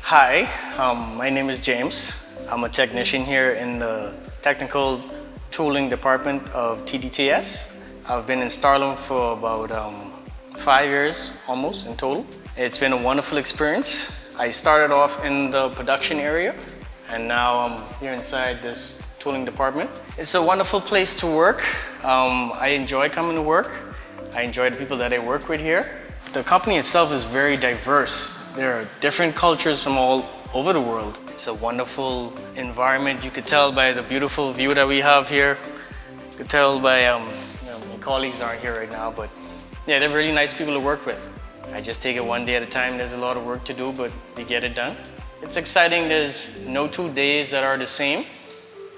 Hi, my name is James. I'm a technician here in the technical tooling department of TDTS. I've been in Starlim for about 5 years almost in total. It's been a wonderful experience. I started off in the production area and now I'm here inside this tooling department. It's a wonderful place to work. I enjoy coming to work. I enjoy the people that I work with here. The company itself is very diverse. There are different cultures from all over the world. It's a wonderful environment. You could tell by the beautiful view that we have here. You could tell by, my colleagues aren't here right now, but yeah, they're really nice people to work with. I just take it one day at a time. There's a lot of work to do, but we get it done. It's exciting. There's no 2 days that are the same,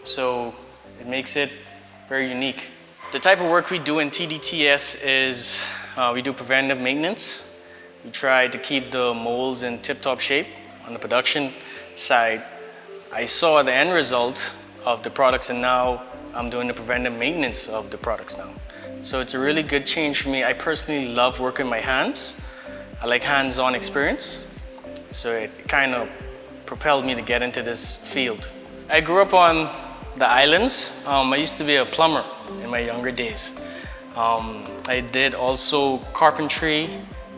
so it makes it very unique. The type of work we do in TDTS is we do preventive maintenance. We try to keep the molds in tip-top shape. On the production side, I saw the end result of the products and now I'm doing the preventive maintenance of the products now. So it's a really good change for me. I personally love working with my hands. I like hands-on experience. So it kind of propelled me to get into this field. I grew up on the islands. I used to be a plumber in my younger days. I did also carpentry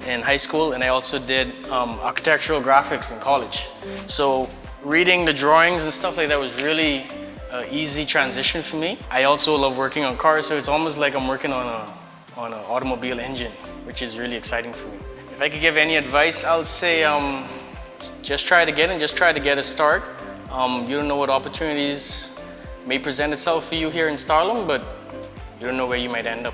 in high school, and I also did architectural graphics in college. So reading the drawings and stuff like that was really an easy transition for me. I also love working on cars, so it's almost like I'm working on an automobile engine, which is really exciting for me. If I could give any advice, I'll say just try to get in, just try to get a start. You don't know what opportunities may present itself for you here in Starlim, but you don't know where you might end up.